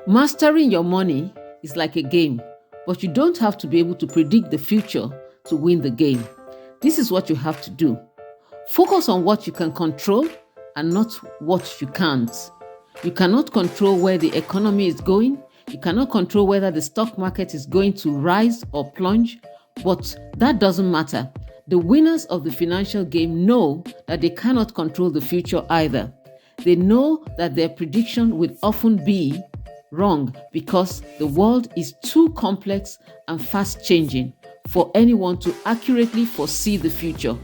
Mastering your money is like a game, but you don't have to be able to predict the future to win the game. This is what you have to do. Focus on what you can control and not what you can't. You cannot control where the economy is going. You cannot control whether the stock market is going to rise or plunge, but that doesn't matter. The winners of the financial game know that they cannot control the future either. They know that their prediction will often be wrong because the world is too complex and fast changing for anyone to accurately foresee the future.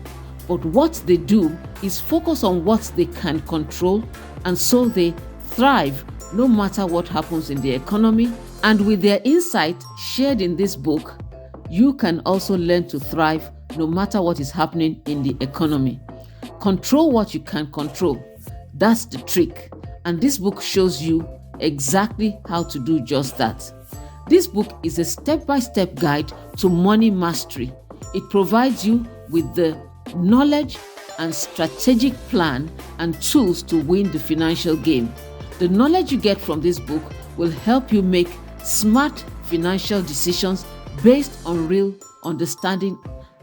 But what they do is focus on what they can control, and so they thrive no matter what happens in the economy. And with their insight shared in this book, you can also learn to thrive no matter what is happening in the economy. Control what you can control. That's the trick. And this book shows you exactly how to do just that. This book is a step-by-step guide to money mastery. It provides you with the knowledge and strategic plan and tools to win the financial game. The knowledge you get from this book will help you make smart financial decisions based on real understanding,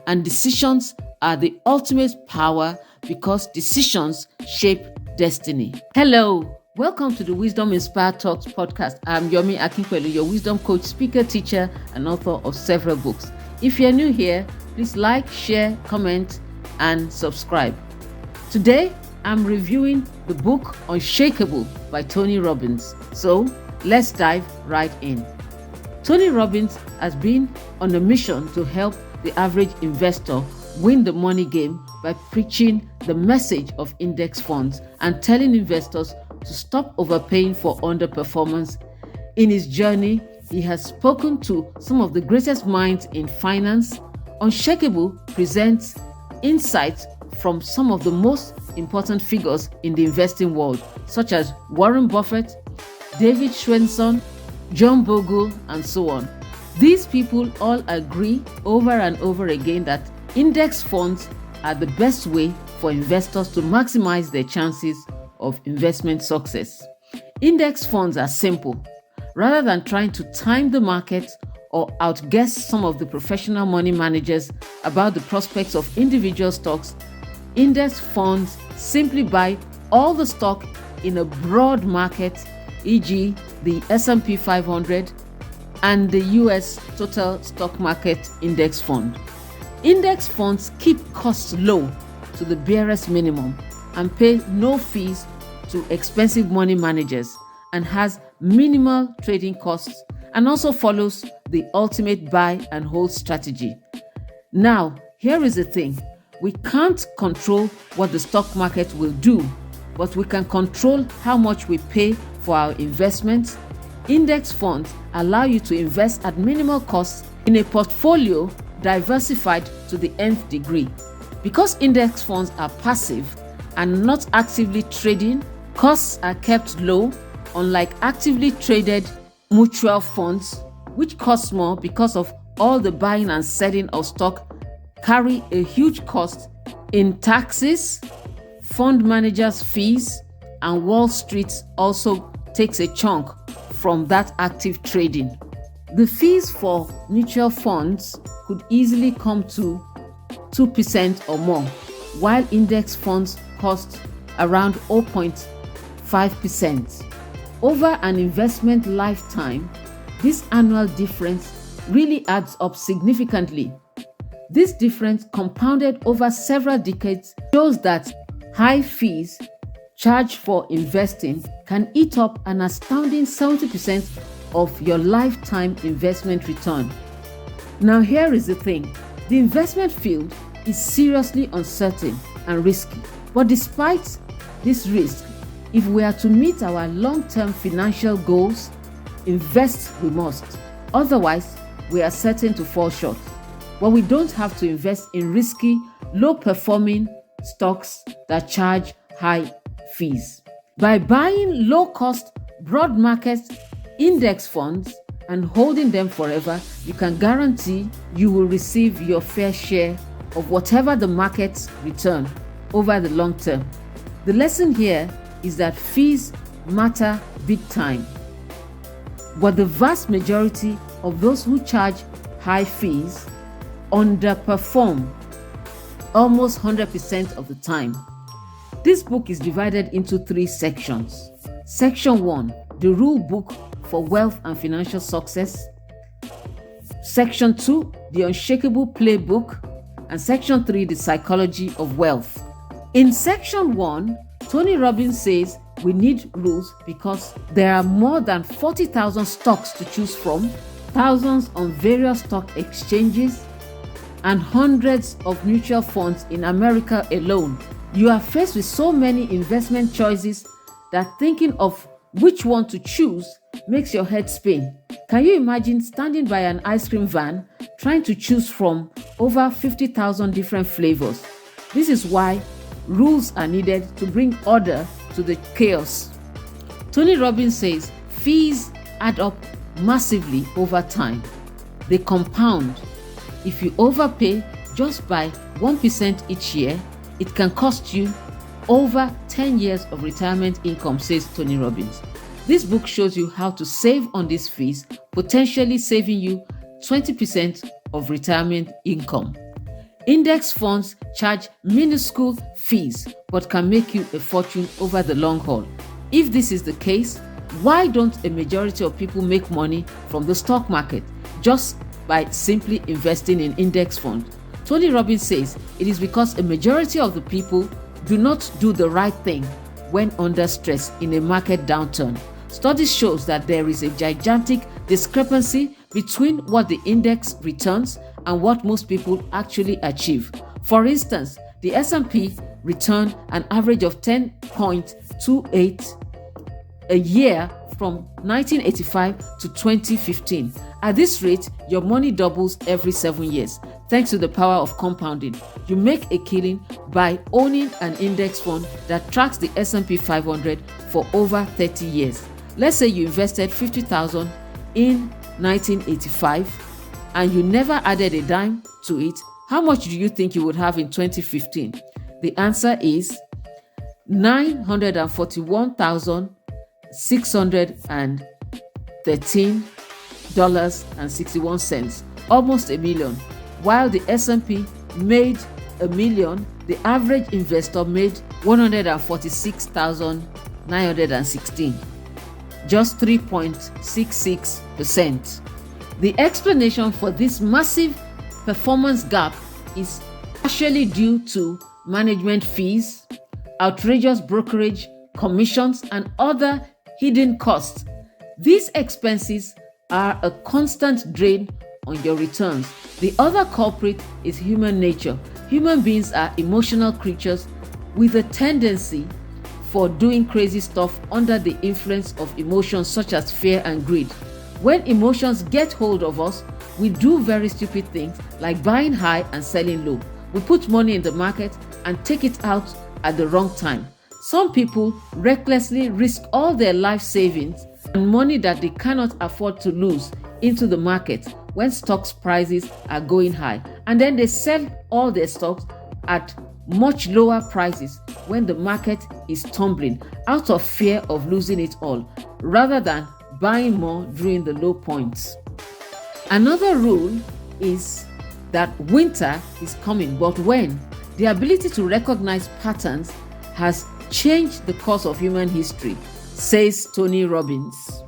and decisions are the ultimate power because decisions shape destiny. Hello, welcome to the Wisdom Inspired Talks podcast. I'm Yomi Akinkwelu, your wisdom coach, speaker, teacher, and author of several books. If you're new here, please like, share, comment, and subscribe. Today, I'm reviewing the book Unshakeable by Tony Robbins. So let's dive right in. Tony Robbins has been on a mission to help the average investor win the money game by preaching the message of index funds and telling investors to stop overpaying for underperformance. In his journey, he has spoken to some of the greatest minds in finance. Unshakeable presents insights from some of the most important figures in the investing world, such as Warren Buffett, David Schwenson, John Bogle, and so on. These people all agree over and over again that index funds are the best way for investors to maximize their chances of investment success. Index funds are simple. Rather than trying to time the market or outguess some of the professional money managers about the prospects of individual stocks, index funds simply buy all the stock in a broad market, e.g. the S&P 500 and the US Total Stock Market Index Fund. Index funds keep costs low to the barest minimum and pay no fees to expensive money managers, and has minimal trading costs, and also follows the ultimate buy and hold strategy. Now, here is the thing. We can't control what the stock market will do, but we can control how much we pay for our investments. Index funds allow you to invest at minimal cost in a portfolio diversified to the nth degree. Because index funds are passive and not actively trading, costs are kept low, unlike actively traded mutual funds, which cost more because of all the buying and selling of stock carry a huge cost in taxes, fund managers' fees, and Wall Street also takes a chunk from that active trading. The fees for mutual funds could easily come to 2% or more, while index funds cost around 0.5%. Over an investment lifetime, this annual difference really adds up significantly. This difference, compounded over several decades, shows that high fees charged for investing can eat up an astounding 70% of your lifetime investment return. Now, here is the thing. The investment field is seriously uncertain and risky. But despite this risk, if we are to meet our long-term financial goals, invest we must. Otherwise, we are certain to fall short. But we don't have to invest in risky, low-performing stocks that charge high fees. By buying low-cost, broad market index funds and holding them forever, you can guarantee you will receive your fair share of whatever the markets return over the long term. The lesson here is that fees matter big time. But the vast majority of those who charge high fees underperform almost 100% of the time. This book is divided into 3 sections. Section 1, the rule book for wealth and financial success. Section 2, the Unshakable Playbook. And Section 3, the psychology of wealth. In Section 1, Tony Robbins says we need rules because there are more than 40,000 stocks to choose from, thousands on various stock exchanges, and hundreds of mutual funds in America alone. You are faced with so many investment choices that thinking of which one to choose makes your head spin. Can you imagine standing by an ice cream van trying to choose from over 50,000 different flavors? This is why rules are needed to bring order to the chaos. Tony Robbins says fees add up massively over time. They compound. If you overpay just by 1% each year, it can cost you over 10 years of retirement income, says Tony Robbins. This book shows you how to save on these fees, potentially saving you 20% of retirement income. Index funds charge minuscule fees but can make you a fortune over the long haul. If this is the case, why don't a majority of people make money from the stock market just by simply investing in index funds? Tony Robbins says it is because a majority of the people do not do the right thing when under stress in a market downturn. Studies shows that there is a gigantic discrepancy between what the index returns and what most people actually achieve. For instance, the S&P returned an average of 10.28 a year from 1985 to 2015. At this rate, your money doubles every 7 years. Thanks to the power of compounding, you make a killing by owning an index fund that tracks the S&P 500 for over 30 years. Let's say you invested $50,000 in 1985 and you never added a dime to it. How much do you think you would have in 2015? The answer is $941,613.61, almost $1 million. While the S&P made $1 million, the average investor made $146,916, just 3.66%. The explanation for this massive performance gap is partially due to management fees, outrageous brokerage, commissions, and other hidden costs. These expenses are a constant drain on your returns. The other culprit is human nature. Human beings are emotional creatures with a tendency for doing crazy stuff under the influence of emotions such as fear and greed. When emotions get hold of us, we do very stupid things like buying high and selling low. We put money in the market and take it out at the wrong time. Some people recklessly risk all their life savings and money that they cannot afford to lose into the market when stocks prices are going high, and then they sell all their stocks at much lower prices when the market is tumbling out of fear of losing it all, rather than buying more during the low points. Another rule is that winter is coming, but when? The ability to recognize patterns has changed the course of human history, says Tony Robbins.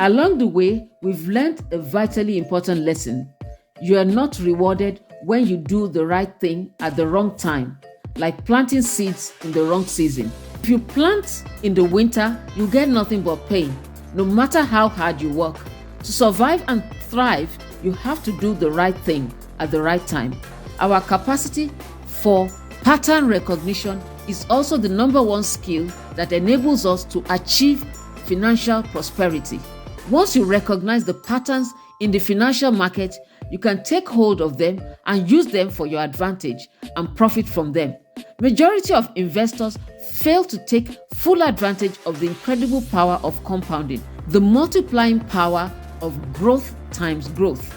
Along the way, we've learned a vitally important lesson. You are not rewarded when you do the right thing at the wrong time, like planting seeds in the wrong season. If you plant in the winter, you get nothing but pain, no matter how hard you work. To survive and thrive, you have to do the right thing at the right time. Our capacity for pattern recognition is also the number one skill that enables us to achieve financial prosperity. Once you recognize the patterns in the financial market, you can take hold of them and use them for your advantage and profit from them. Majority of investors fail to take full advantage of the incredible power of compounding, the multiplying power of growth times growth.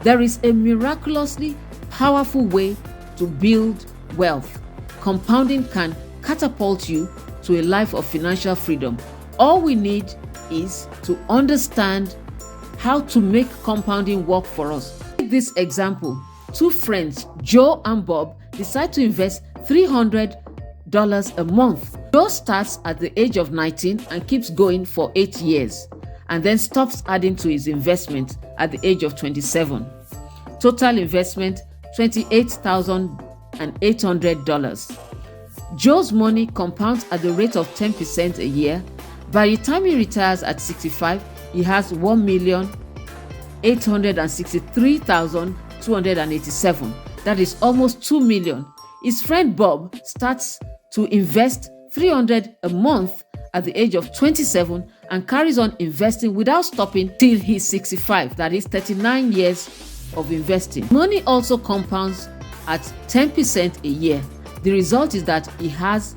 There is a miraculously powerful way to build wealth. Compounding can catapult you to a life of financial freedom. All we need is to understand how to make compounding work for us. Take this example. Two friends, Joe and Bob, decide to invest $300 a month. Joe starts at the age of 19 and keeps going for 8 years, and then stops adding to his investment at the age of 27. Total investment $28,800. Joe's money compounds at the rate of 10% a year. By the time he retires at 65, he has $1,863,287. That is almost $2 million. His friend Bob starts to invest $300 a month at the age of 27 and carries on investing without stopping till he's 65. That is 39 years of investing. Money also compounds at 10% a year. The result is that he has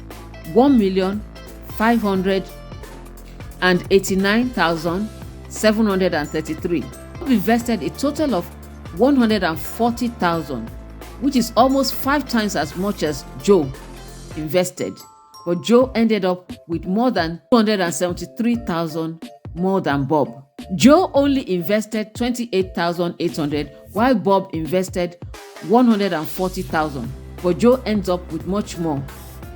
$1,589,733. Bob invested a total of $140,000, which is almost 5 times as much as Joe invested. But Joe ended up with more than $273,000 more than Bob. Joe only invested $28,800 while Bob invested $140,000. But Joe ends up with much more.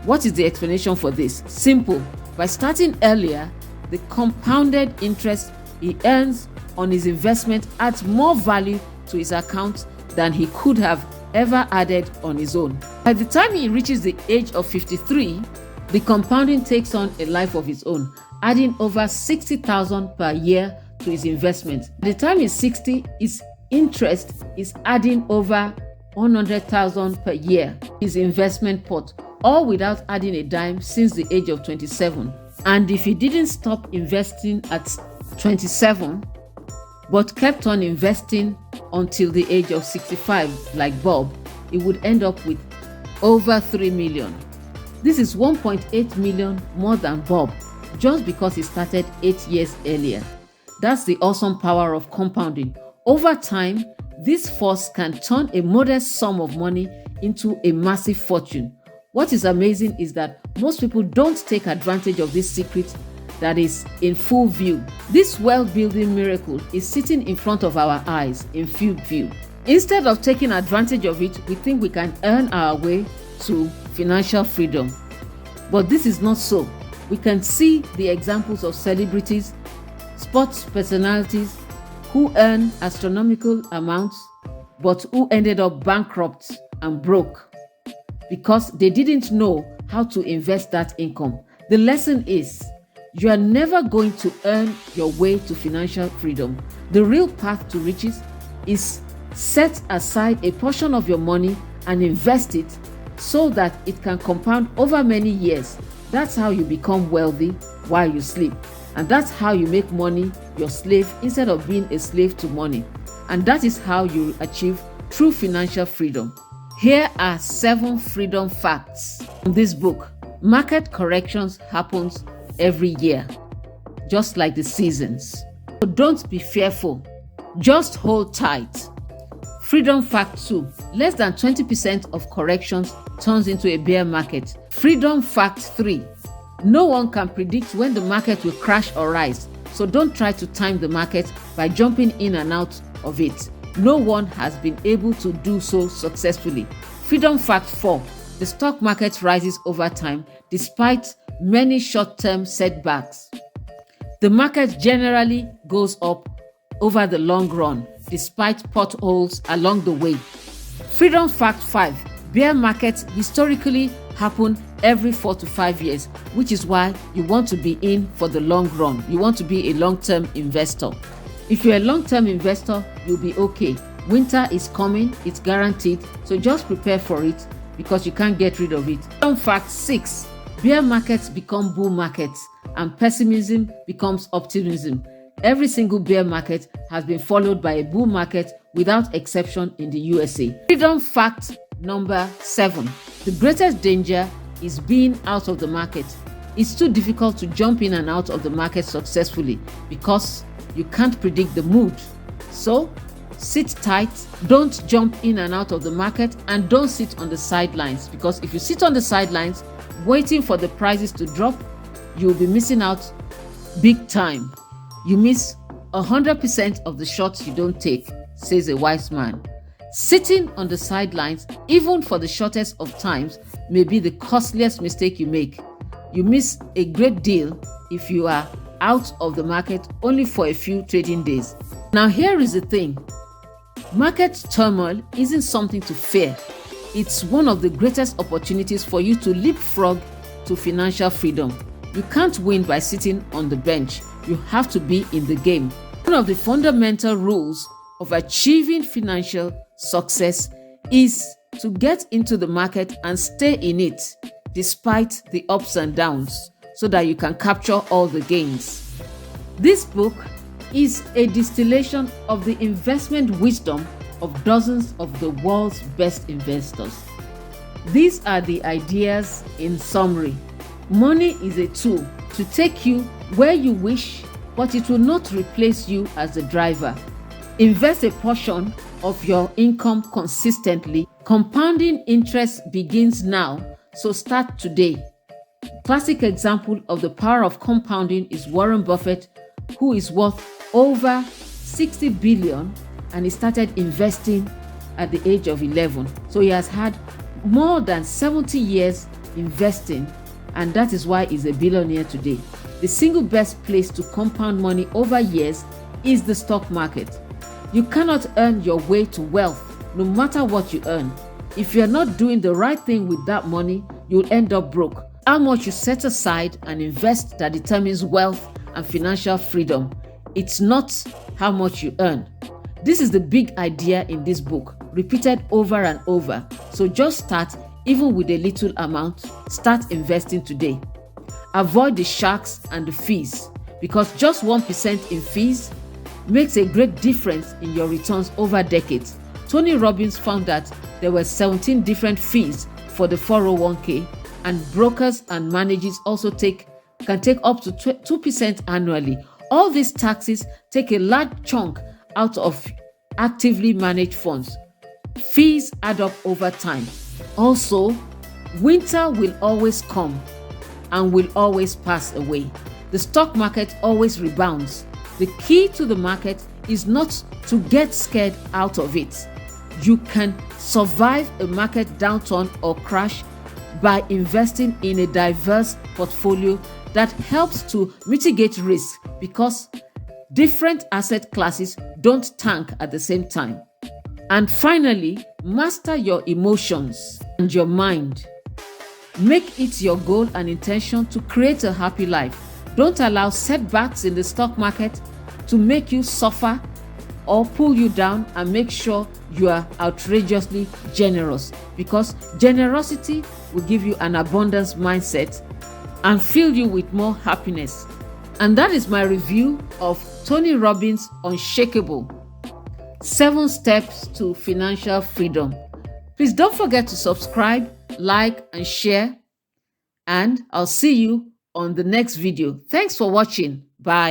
What is the explanation for this? Simple. By starting earlier, the compounded interest he earns on his investment adds more value to his account than he could have ever added on his own. By the time he reaches the age of 53, the compounding takes on a life of its own, adding over $60,000 per year to his investment. By the time he's 60, his interest is adding over $100,000 per year to his investment pot, all without adding a dime since the age of 27. And if he didn't stop investing at 27, but kept on investing until the age of 65 like Bob, he would end up with over $3 million. This is $1.8 million more than Bob, just because he started 8 years earlier. That's the awesome power of compounding. Over time, this force can turn a modest sum of money into a massive fortune. What is amazing is that most people don't take advantage of this secret that is in full view. This wealth-building miracle is sitting in front of our eyes in full view. Instead of taking advantage of it, we think we can earn our way to financial freedom. But this is not so. We can see the examples of celebrities, sports personalities who earn astronomical amounts, but who ended up bankrupt and broke because they didn't know how to invest that income. The lesson is, you are never going to earn your way to financial freedom. The real path to riches is set aside a portion of your money and invest it so that it can compound over many years. That's how you become wealthy while you sleep. And that's how you make money your slave instead of being a slave to money. And that is how you achieve true financial freedom. Here are 7 freedom facts from this book. Market corrections happens every year, just like the seasons. So don't be fearful. Just hold tight. Freedom fact 2. Less than 20% of corrections turns into a bear market. Freedom fact 3. No one can predict when the market will crash or rise. So don't try to time the market by jumping in and out of it. No one has been able to do so successfully. Freedom fact 4. The stock market rises over time despite many short-term setbacks. The market generally goes up over the long run despite potholes along the way. Freedom fact 5. Bear markets historically happen every 4 to 5 years, which is why you want to be in for the long run. You want to be a long-term investor. If you're a long-term investor, you'll be okay. Winter is coming, it's guaranteed, so just prepare for it because you can't get rid of it. Freedom fact 6. Bear markets become bull markets and pessimism becomes optimism. Every single bear market has been followed by a bull market without exception in the USA. Freedom fact number 7. The greatest danger is being out of the market. It's too difficult to jump in and out of the market successfully because you can't predict the mood. So sit tight, don't jump in and out of the market, and don't sit on the sidelines, because if you sit on the sidelines waiting for the prices to drop, you'll be missing out big time. You miss 100% of the shots you don't take, says a wise man. Sitting on the sidelines, even for the shortest of times, may be the costliest mistake you make. You miss a great deal if you are out of the market only for a few trading days. Now, here is the thing. Market turmoil isn't something to fear. It's one of the greatest opportunities for you to leapfrog to financial freedom. You can't win by sitting on the bench. You have to be in the game. One of the fundamental rules of achieving financial success is to get into the market and stay in it despite the ups and downs so that you can capture all the gains. This book is a distillation of the investment wisdom of dozens of the world's best investors. These are the ideas in summary. Money is a tool to take you where you wish, but it will not replace you as the driver. Invest a portion of your income consistently. Compounding interest begins now, so start today. Classic example of the power of compounding is Warren Buffett, who is worth over 60 billion, and he started investing at the age of 11. So he has had more than 70 years investing, and that is why he's a billionaire today. The single best place to compound money over years is the stock market. You cannot earn your way to wealth no matter what you earn. If you're not doing the right thing with that money, you'll end up broke. How much you set aside and invest that determines wealth and financial freedom. It's not how much you earn. This is the big idea in this book, repeated over and over. So just start, even with a little amount. Start investing today. Avoid the sharks and the fees, because just 1% in fees makes a great difference in your returns over decades. Tony Robbins found that there were 17 different fees for the 401k, and brokers and managers also can take up to 2% annually. All these taxes take a large chunk out of actively managed funds. Fees add up over time. Also, winter will always come and will always pass away. The stock market always rebounds. The key to the market is not to get scared out of it. You can survive a market downturn or crash by investing in a diverse portfolio that helps to mitigate risk, because different asset classes don't tank at the same time. And finally, master your emotions and your mind. Make it your goal and intention to create a happy life. Don't allow setbacks in the stock market to make you suffer or pull you down, and make sure you are outrageously generous, because generosity will give you an abundance mindset and fill you with more happiness. And that is my review of Tony Robbins' Unshakeable, 7 Steps to Financial Freedom. Please don't forget to subscribe, like, and share. And I'll see you on the next video. Thanks for watching. Bye.